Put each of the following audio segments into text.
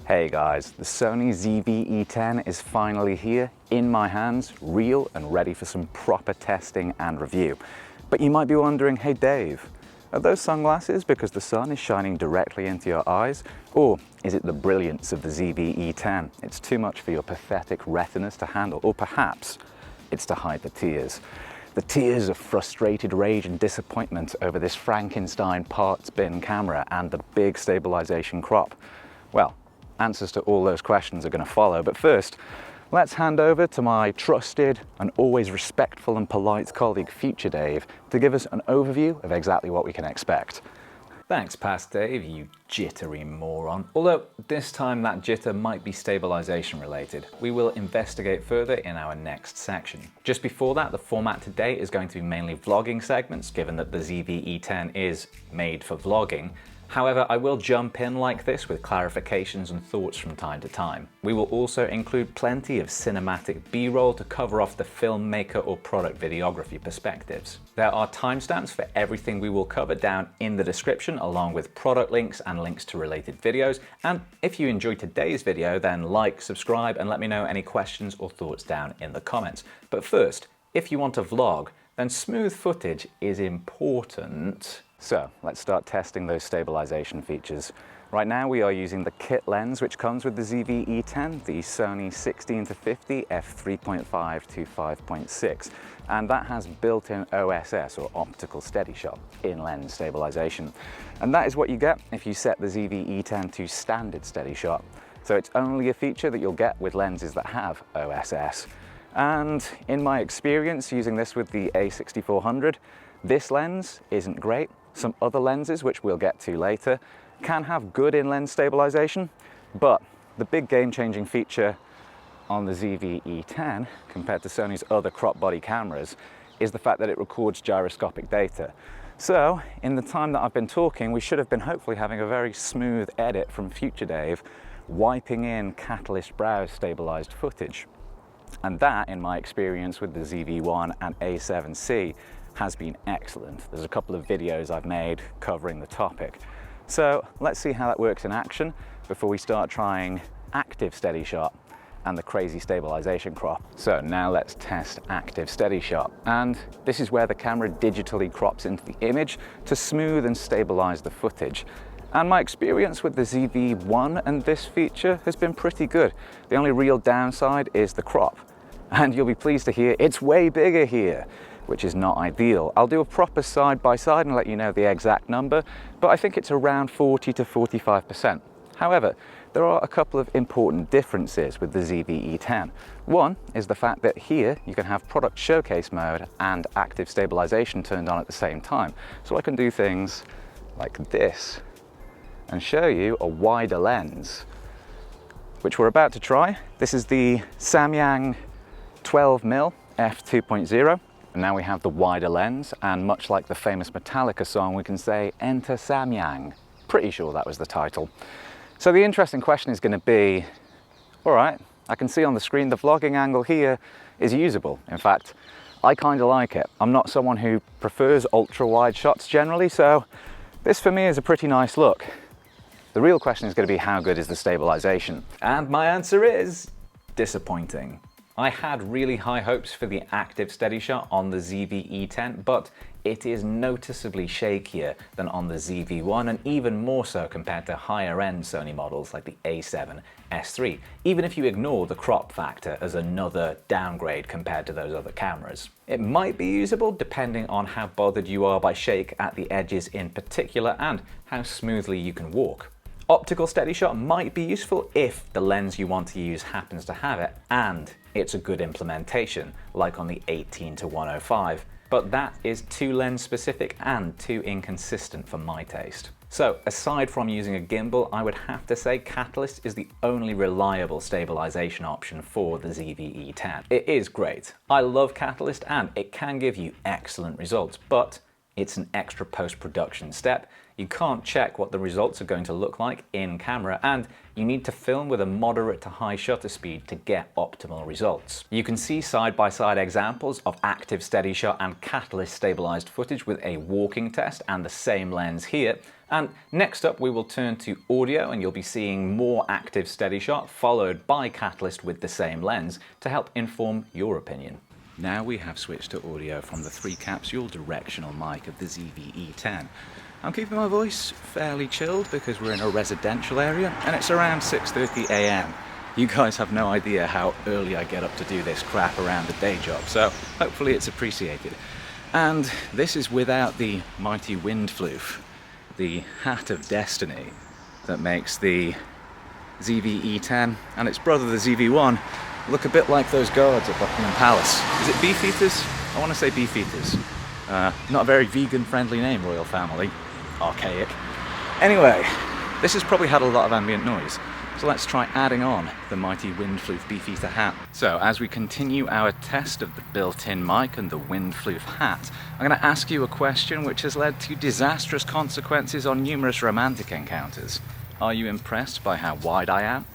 Hey guys, the Sony ZV-E10 is finally here, in my hands, real and ready for some proper testing and review. But you might be wondering, hey Dave, are those sunglasses because the sun is shining directly into your eyes? Or is it the brilliance of the ZV-E10? It's too much for your pathetic retinas to handle, or perhaps it's to hide the tears. The tears of frustrated rage and disappointment over this Frankenstein parts bin camera and the big stabilization crop. Well, answers to all those questions are going to follow, but first, let's hand over to my trusted and always respectful and polite colleague, Future Dave, to give us an overview of exactly what we can expect. Thanks, Past Dave, you jittery moron. Although this time that jitter might be stabilization related. We will investigate further in our next section. Just before that, the format today is going to be mainly vlogging segments, given that the ZV-E10 is made for vlogging. However, I will jump in like this with clarifications and thoughts from time to time. We will also include plenty of cinematic B-roll to cover off the filmmaker or product videography perspectives. There are timestamps for everything we will cover down in the description, along with product links and links to related videos. And if you enjoyed today's video, then like, subscribe, and let me know any questions or thoughts down in the comments. But first, if you want a vlog, then smooth footage is important. So let's start testing those stabilization features. Right now we are using the kit lens which comes with the ZV-E10, the Sony 16-50 f3.5 to 5.6, and that has built-in OSS or optical Steadyshot in-lens stabilization. And that is what you get if you set the ZV-E10 to standard Steadyshot. So it's only a feature that you'll get with lenses that have OSS. And in my experience using this with the A6400, this lens isn't great. Some other lenses, which we'll get to later, can have good in-lens stabilization, but the big game-changing feature on the ZV-E10 compared to Sony's other crop body cameras is the fact that it records gyroscopic data. So in the time that I've been talking, we should have been hopefully having a very smooth edit from Future Dave, wiping in Catalyst browse stabilized footage. And that, in my experience with the ZV-1 and A7C, has been excellent. There's a couple of videos I've made covering the topic. So let's see how that works in action before we start trying active Steadyshot and the crazy stabilization crop. So now let's test active Steadyshot. And this is where the camera digitally crops into the image to smooth and stabilize the footage. And my experience with the ZV-1 and this feature has been pretty good. The only real downside is the crop. And you'll be pleased to hear it's way bigger here, which is not ideal. I'll do a proper side-by-side and let you know the exact number, but I think it's around 40 to 45%. However, there are a couple of important differences with the ZV-E10. One is the fact that here you can have product showcase mode and active stabilization turned on at the same time. So I can do things like this and show you a wider lens, which we're about to try. This is the Samyang 12mm f2.0. And now we have the wider lens, and much like the famous Metallica song, we can say, "Enter Samyang." Pretty sure that was the title. So the interesting question is going to be, all right, I can see on the screen the vlogging angle here is usable. In fact, I kind of like it. I'm not someone who prefers ultra-wide shots generally, so this for me is a pretty nice look. The real question is going to be, how good is the stabilization? And my answer is disappointing. I had really high hopes for the active Steadyshot on the ZV-E10, but it is noticeably shakier than on the ZV-1 and even more so compared to higher end Sony models like the A7 S3, even if you ignore the crop factor as another downgrade compared to those other cameras. It might be usable depending on how bothered you are by shake at the edges in particular and how smoothly you can walk. Optical Steadyshot might be useful if the lens you want to use happens to have it and it's a good implementation, like on the 18-105, but that is too lens specific and too inconsistent for my taste. So aside from using a gimbal, I would have to say Catalyst is the only reliable stabilization option for the ZV-E10. It is great. I love Catalyst and it can give you excellent results, but It's an extra post-production step. You can't check what the results are going to look like in camera, and you need to film with a moderate to high shutter speed to get optimal results. You can see side-by-side examples of active Steadyshot and catalyst stabilized footage with a walking test and the same lens here. And next up we will turn to audio, and you'll be seeing more active Steadyshot followed by catalyst with the same lens to help inform your opinion. Now we have switched to audio from the 3-capsule directional mic of the ZV-E10. I'm keeping my voice fairly chilled because we're in a residential area and it's around 6:30 a.m. You guys have no idea how early I get up to do this crap around the day job, so hopefully it's appreciated. And this is without the mighty wind floof, the hat of destiny that makes the ZV-E10 and its brother the ZV-1 look a bit like those guards at Buckingham Palace. Is it Beefeaters? I want to say Beefeaters. Not a very vegan-friendly name, royal family. Archaic. Anyway, this has probably had a lot of ambient noise, so let's try adding on the mighty wind floof Beefeater hat. So as we continue our test of the built-in mic and the wind floof hat, I'm going to ask you a question which has led to disastrous consequences on numerous romantic encounters. Are you impressed by how wide I am?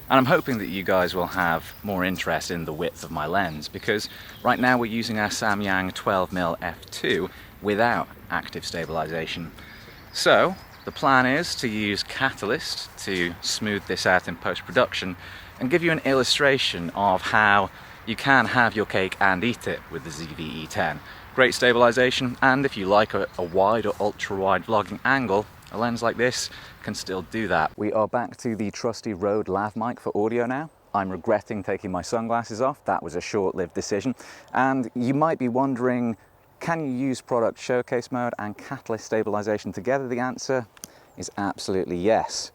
And I'm hoping that you guys will have more interest in the width of my lens, because right now we're using our Samyang 12mm f2 without active stabilization. So the plan is to use catalyst to smooth this out in post-production and give you an illustration of how you can have your cake and eat it with the ZV-E10. Great stabilization, and if you like a wide or ultra-wide vlogging angle, a lens like this can still do that. We are back to the trusty Rode lav mic for audio now. I'm regretting taking my sunglasses off. That was a short-lived decision. And you might be wondering, can you use product showcase mode and catalyst stabilization together? The answer is absolutely yes.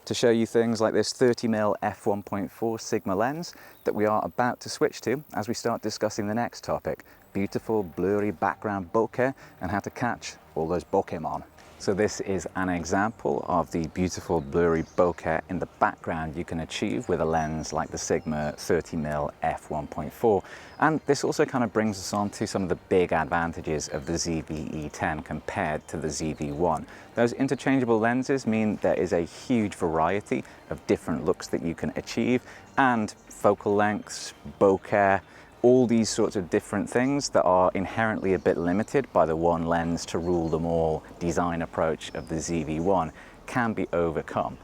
To show you things like this 30mm f1.4 Sigma lens that we are about to switch to as we start discussing the next topic, beautiful blurry background bokeh and how to catch all those Pokemon. So this is an example of the beautiful blurry bokeh in the background you can achieve with a lens like the Sigma 30mm f1.4. And this also kind of brings us on to some of the big advantages of the ZV-E10 compared to the ZV-1. Those interchangeable lenses mean there is a huge variety of different looks that you can achieve, and focal lengths, bokeh, all these sorts of different things that are inherently a bit limited by the one lens to rule them all design approach of the ZV-1 can be overcome.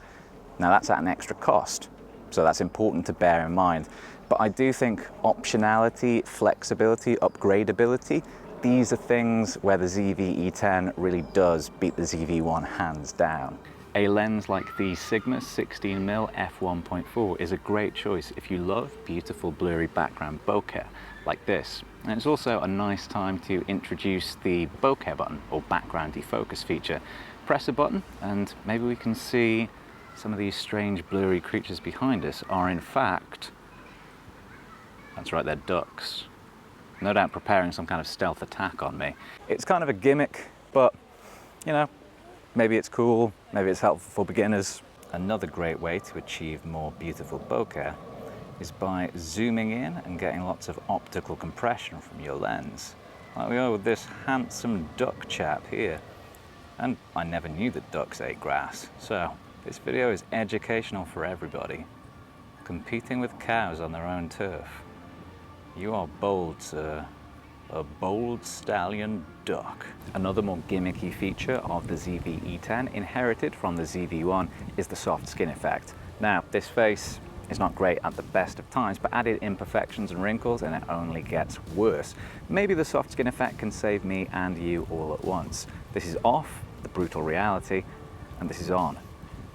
Now that's at an extra cost, so that's important to bear in mind. But I do think optionality, flexibility, upgradability, these are things where the ZV-E10 really does beat the ZV-1 hands down. A lens like the Sigma 16mm f1.4 is a great choice if you love beautiful blurry background bokeh like this. And it's also a nice time to introduce the bokeh button, or background defocus feature. Press a button and maybe we can see some of these strange blurry creatures behind us are in fact, that's right, they're ducks. No doubt preparing some kind of stealth attack on me. It's kind of a gimmick, but you know, maybe it's cool, maybe it's helpful for beginners. Another great way to achieve more beautiful bokeh is by zooming in and getting lots of optical compression from your lens. Like we are with this handsome duck chap here. And I never knew that ducks ate grass, so this video is educational for everybody. Competing with cows on their own turf. You are bold, sir. A bold stallion duck. Another more gimmicky feature of the ZV-E10 inherited from the ZV-1 is the soft skin effect. Now, this face is not great at the best of times, but added imperfections and wrinkles and it only gets worse. Maybe the soft skin effect can save me and you all at once. This is off, the brutal reality, and this is on.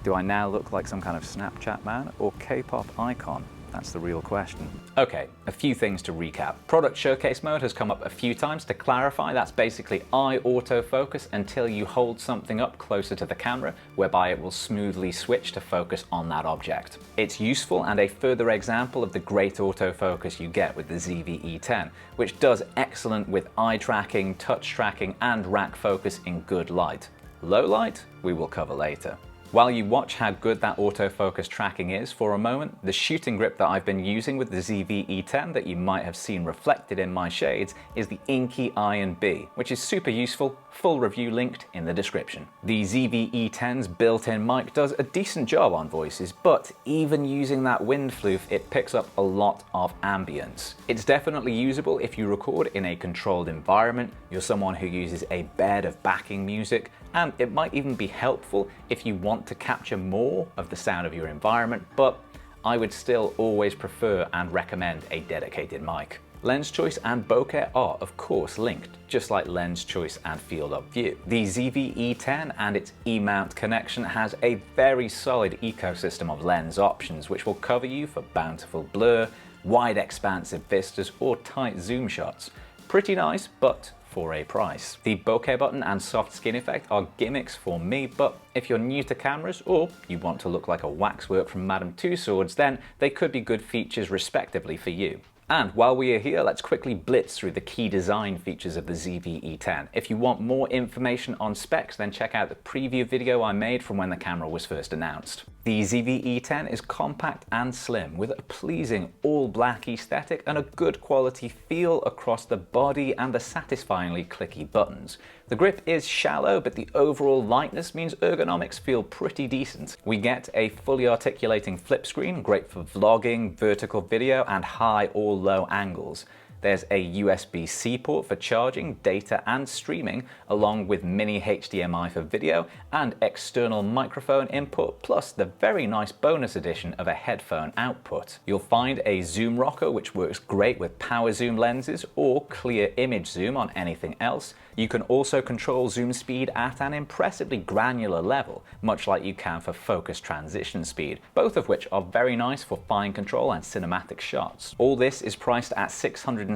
Do I now look like some kind of Snapchat man or K-pop icon? That's the real question. Okay, a few things to recap. Product showcase mode has come up a few times. To clarify, that's basically eye autofocus until you hold something up closer to the camera, whereby it will smoothly switch to focus on that object. It's useful and a further example of the great autofocus you get with the ZV-E10, which does excellent with eye tracking, touch tracking, and rack focus in good light. Low light, we will cover later. While you watch how good that autofocus tracking is for a moment, the shooting grip that I've been using with the ZV-E10 that you might have seen reflected in my shades is the Inky Iron B, which is super useful. Full review linked in the description. The ZV-E10's built-in mic does a decent job on voices, but even using that wind floof, it picks up a lot of ambience. It's definitely usable if you record in a controlled environment, you're someone who uses a bed of backing music, and it might even be helpful if you want to capture more of the sound of your environment, but I would still always prefer and recommend a dedicated mic. Lens choice and bokeh are, of course, linked, just like lens choice and field of view. The ZV-E10 and its E-mount connection has a very solid ecosystem of lens options, which will cover you for bountiful blur, wide expansive vistas, or tight zoom shots. Pretty nice, but for a price. The bokeh button and soft skin effect are gimmicks for me, but if you're new to cameras or you want to look like a waxwork from Madame Tussauds, then they could be good features respectively for you. And while we are here, let's quickly blitz through the key design features of the ZV-E10. If you want more information on specs, then check out the preview video I made from when the camera was first announced. The ZV-E10 is compact and slim with a pleasing all-black aesthetic and a good quality feel across the body and the satisfyingly clicky buttons. The grip is shallow, but the overall lightness means ergonomics feel pretty decent. We get a fully articulating flip screen, great for vlogging, vertical video, and high or low angles. There's a USB-C port for charging, data, and streaming, along with mini HDMI for video and external microphone input, plus the very nice bonus addition of a headphone output. You'll find a zoom rocker, which works great with power zoom lenses or clear image zoom on anything else. You can also control zoom speed at an impressively granular level, much like you can for focus transition speed, both of which are very nice for fine control and cinematic shots. All this is priced at £679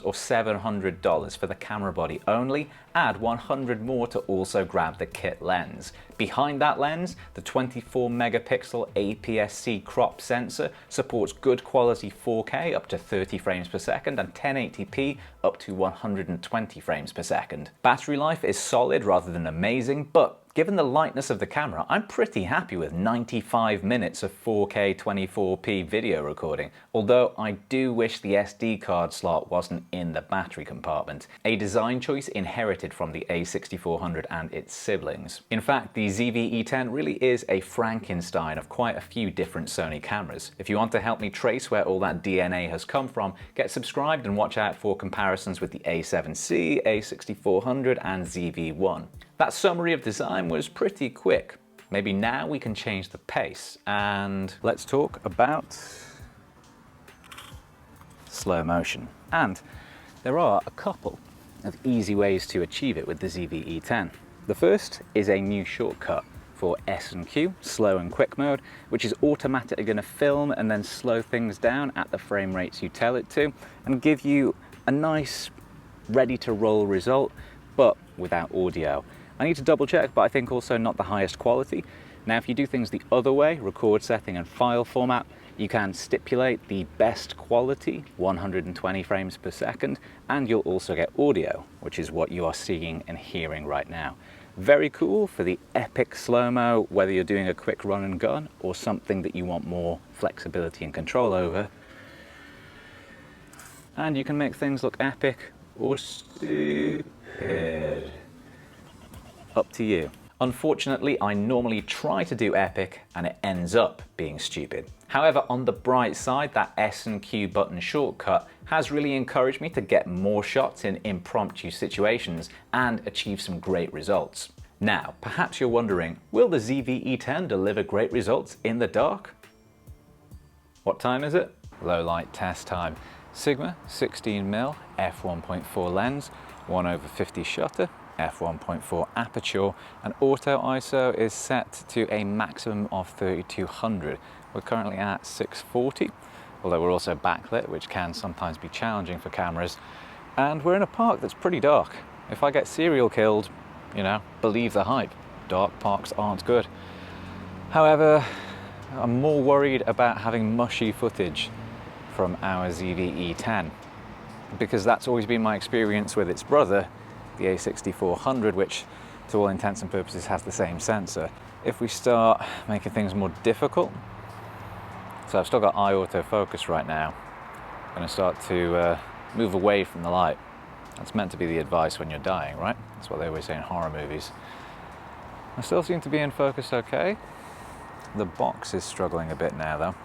or $700 for the camera body only. Add 100 more to also grab the kit lens. Behind that lens, the 24 megapixel APS-C crop sensor supports good quality 4K up to 30 frames per second and 1080p up to 120 frames per second. Battery life is solid rather than amazing, but given the lightness of the camera, I'm pretty happy with 95 minutes of 4K 24p video recording, although I do wish the SD card slot wasn't in the battery compartment, a design choice inherited from the A6400 and its siblings. In fact, the ZV-E10 really is a Frankenstein of quite a few different Sony cameras. If you want to help me trace where all that DNA has come from, get subscribed and watch out for comparisons with the A7C, A6400 and ZV-1. That summary of design was pretty quick. Maybe now we can change the pace and Let's talk about slow motion. And there are a couple of easy ways to achieve it with the ZV-E10. The first is a new shortcut for S&Q, slow and quick mode, which is automatically going to film and then slow things down at the frame rates you tell it to and give you a nice ready to roll result, but without audio. I need to double check, but I think also not the highest quality. Now, if you do things the other way, record setting and file format, you can stipulate the best quality, 120 frames per second, and you'll also get audio, which is what you are seeing and hearing right now. Very cool for the epic slow-mo, whether you're doing a quick run and gun or something that you want more flexibility and control over. And you can make things look epic or stupid. Up to you. Unfortunately, I normally try to do epic and it ends up being stupid. However, on the bright side, that S&Q button shortcut has really encouraged me to get more shots in impromptu situations and achieve some great results. Now, perhaps you're wondering, will the ZV-E10 deliver great results in the dark? What time is it? Low light test time. Sigma 16mm f1.4 lens, 1/50 shutter, f1.4 aperture, and auto ISO is set to a maximum of 3200. We're currently at 640, although we're also backlit, which can sometimes be challenging for cameras. And we're in a park that's pretty dark. If I get serial killed, you know, believe the hype. Dark parks aren't good. However, I'm more worried about having mushy footage from our ZV-E10, because that's always been my experience with its brother, the A6400, which to all intents and purposes has the same sensor. if we start making things more difficult, so I've still got eye autofocus right now, I'm going to start to move away from the light. That's meant to be the advice when you're dying, right? That's what they always say in horror movies. I still seem to be in focus okay. The box is struggling a bit now though.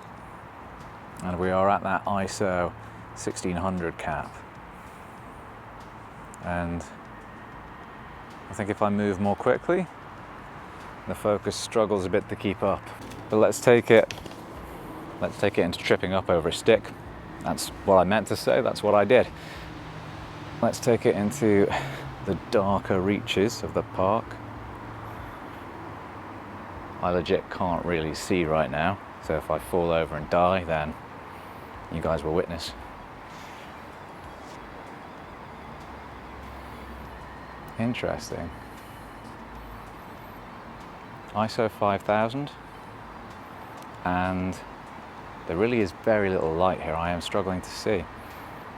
And we are at that ISO 1600 cap. And I think if I move more quickly, the focus struggles a bit to keep up. But let's take it into tripping up over a stick. That's what I meant to say, that's what I did. Let's take it into the darker reaches of the park. I legit can't really see right now, so if I fall over and die, then you guys will witness. Interesting. ISO 5000, and there really is very little light here. I am struggling to see.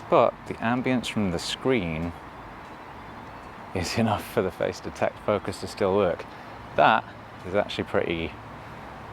But the ambience from the screen is enough for the face detect focus to still work. That is actually pretty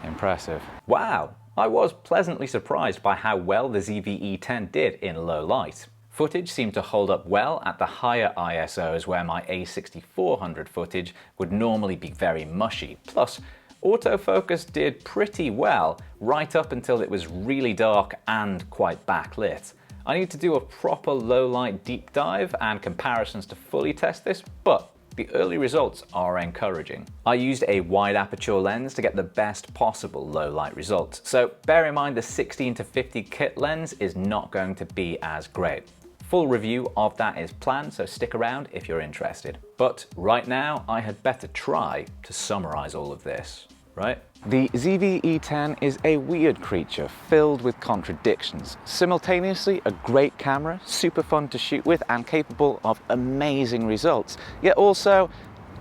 impressive. Wow, I was pleasantly surprised by how well the ZV-E10 did in low light. Footage seemed to hold up well at the higher ISOs where my A6400 footage would normally be very mushy. Plus, autofocus did pretty well right up until it was really dark and quite backlit. I need to do a proper low light deep dive and comparisons to fully test this, but the early results are encouraging. I used a wide aperture lens to get the best possible low light results, so bear in mind the 16-50 kit lens is not going to be as great. Full review of that is planned, so stick around if you're interested. But right now, I had better try to summarize all of this, right? The ZV-E10 is a weird creature filled with contradictions. Simultaneously, a great camera, super fun to shoot with and capable of amazing results, yet also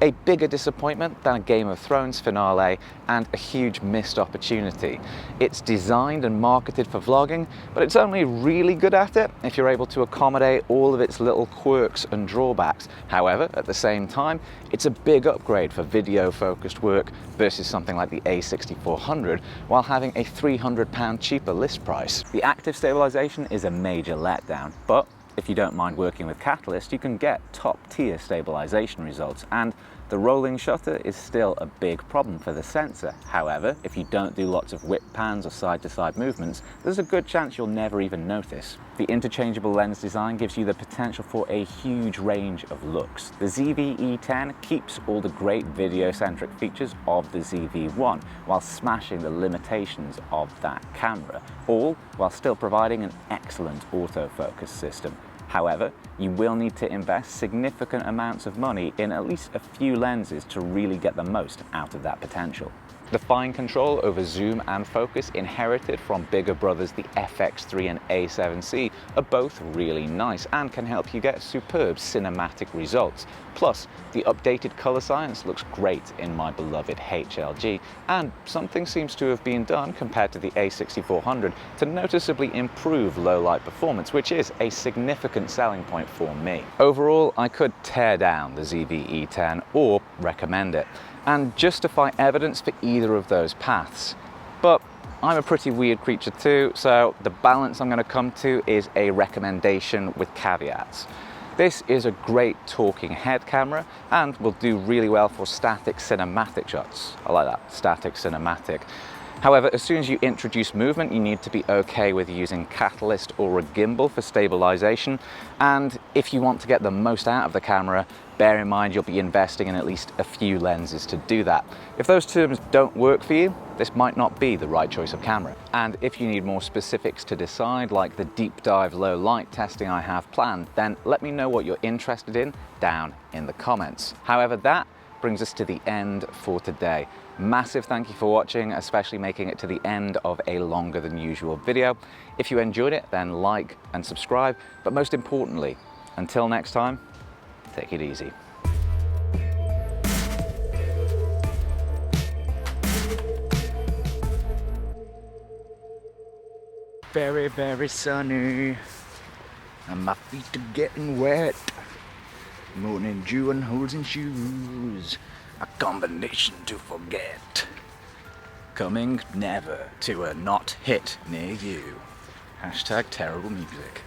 a bigger disappointment than a Game of Thrones finale and a huge missed opportunity. It's designed and marketed for vlogging, but it's only really good at it if you're able to accommodate all of its little quirks and drawbacks. However, at the same time, it's a big upgrade for video-focused work versus something like the A6400, while having a £300 cheaper list price. The active stabilization is a major letdown, but if you don't mind working with Catalyst, you can get top-tier stabilization results, and the rolling shutter is still a big problem for the sensor. However, if you don't do lots of whip pans or side-to-side movements, there's a good chance you'll never even notice. The interchangeable lens design gives you the potential for a huge range of looks. The ZV-E10 keeps all the great video-centric features of the ZV-1 while smashing the limitations of that camera, all while still providing an excellent autofocus system. However, you will need to invest significant amounts of money in at least a few lenses to really get the most out of that potential. The fine control over zoom and focus inherited from bigger brothers the FX3 and A7C are both really nice and can help you get superb cinematic results. Plus, the updated color science looks great in my beloved HLG, and something seems to have been done compared to the A6400 to noticeably improve low light performance, which is a significant selling point for me. Overall, I could tear down the ZV-E10 or recommend it, and justify evidence for either of those paths. But I'm a pretty weird creature too, so the balance I'm going to come to is a recommendation with caveats. This is a great talking head camera and will do really well for static cinematic shots. I like that, static cinematic. However, as soon as you introduce movement, you need to be okay with using Catalyst or a gimbal for stabilization. And if you want to get the most out of the camera, bear in mind you'll be investing in at least a few lenses to do that. If those terms don't work for you, this might not be the right choice of camera. And if you need more specifics to decide, like the deep dive low light testing I have planned, then let me know what you're interested in down in the comments. However, that brings us to the end for today. Massive thank you for watching, especially making it to the end of a longer than usual video. If you enjoyed it, then like and subscribe, but most importantly, until next time, take it easy. Very, very sunny, and my feet are getting wet. Morning dew and holes in shoes. A combination to forget. Coming never to a not hit near you. Hashtag terrible music.